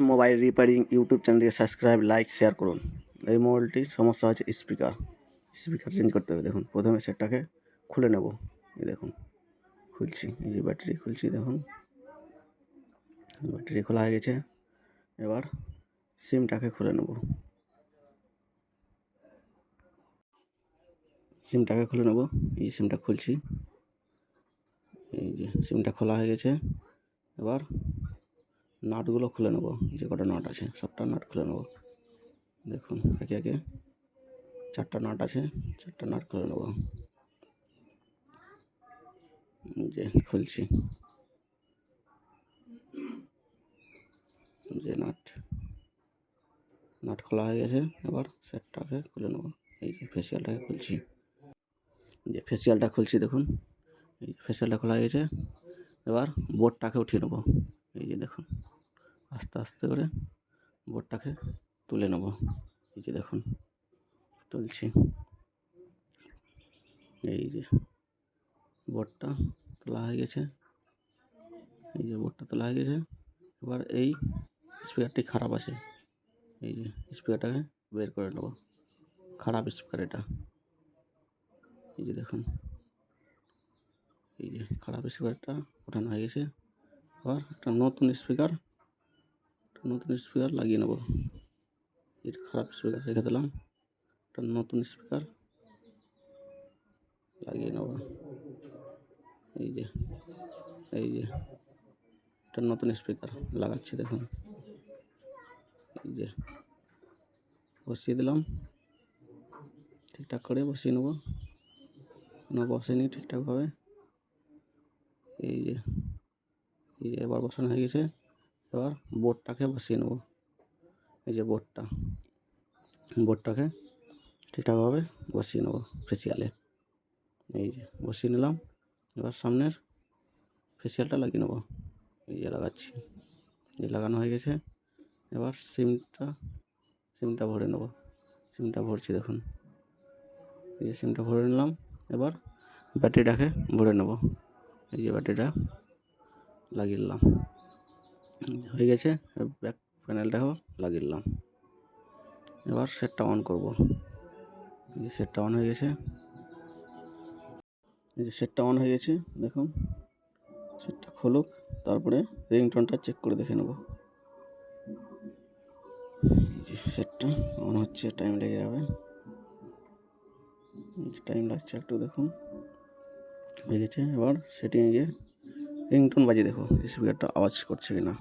Mobile repairing YouTube চ্যানেলটিকে subscribe, like, share করুন। এই মোবাইলটির সমস্যা হচ্ছে স্পিকার চেঞ্জ করতে হবে। দেখুন প্রথমে সেটটাকে খুলে নেব। এই দেখুন খুলছি, এই যে ব্যাটারি খুলছি, দেখুন ব্যাটারি খোলা হয়ে গেছে। এবার সিমটাকে খুলে নেব। এই সিমটা খুলছি, এই যে সিমটা খোলা হয়ে গেছে। এবার নাটগুলো খুলে নেব, যে কটা নাট আছে সবটা নাট খুলে নেব। দেখুন একে একে 4টা নাট আছে, 4টা নাট খুলে নেব। যে খুলছি, যে নাট খোলা হয়ে গেছে। এবার সেটটাকে খুলে নেব। এই যে ফেসিয়ালটাকে খুলছি, দেখুন এই ফেসিয়ালটা খোলা হয়ে গেছে। এবার বোর্ডটাকে উঠিয়ে নেব। এই যে দেখুন আস্তে আস্তে করে বোর্ডটাকে তুলে নেব। এই যে দেখুন তুলছি, এই যে বোর্ডটা তোলা হয়ে গেছে। এবার এই স্পিকারটি খারাপ আছে, এই যে স্পিকারটাকে বের করে নেব। খারাপ স্পিকার এটা, এই যে দেখুন এই যে খারাপ স্পিকারটা ওঠানো হয়ে গেছে। এবার একটা নতুন স্পিকার লাগিয়ে নেব। এটা খারাপ স্পিকার রেখে দিলাম, একটা নতুন স্পিকার লাগিয়ে নেব। এই যে একটা নতুন স্পিকার লাগাচ্ছি, দেখুন এই যে বসিয়ে দিলাম। ঠিকঠাক করে বসিয়ে নেব, বসেনি ঠিকঠাকভাবে। এই যে এবার বসানো হয়ে গেছে। এবার বোর্ডটাকে বসিয়ে নেব। এই যে বোর্ডটাকে ঠিকঠাকভাবে বসিয়ে নেব ফেসিয়ালে। এই যে বসিয়ে নিলাম। এবার সামনের ফেসিয়ালটা লাগিয়ে নেব। এই যে লাগাচ্ছি, এই লাগানো হয়ে গেছে। এবার সিমটা ভরে নেব। সিমটা ভরছি, দেখুন এই যে সিমটা ভরে নিলাম। এবার ব্যাটারিটাকে ভরে নেব। এই যে ব্যাটারিটা লাগিয়ে নিলাম, হয়ে গেছে। ব্যাক প্যানেলটাও লাগিয়ে নিলাম। এবার সেটটা অন করব। এই যে সেটটা অন হয়ে গেছে, দেখুন সেটটা খুলুক, তারপরে রিংটোনটা চেক করে দেখে নেব। এই যে সেটটা অন হচ্ছে, টাইম লেগে যাবে, টাইম লাগছে একটু, দেখুন হয়ে গেছে। এবার সেটিংয়ে গিয়ে রিংটোন বাজিয়ে দেখো স্পিকারটা আওয়াজ করছে কিনা।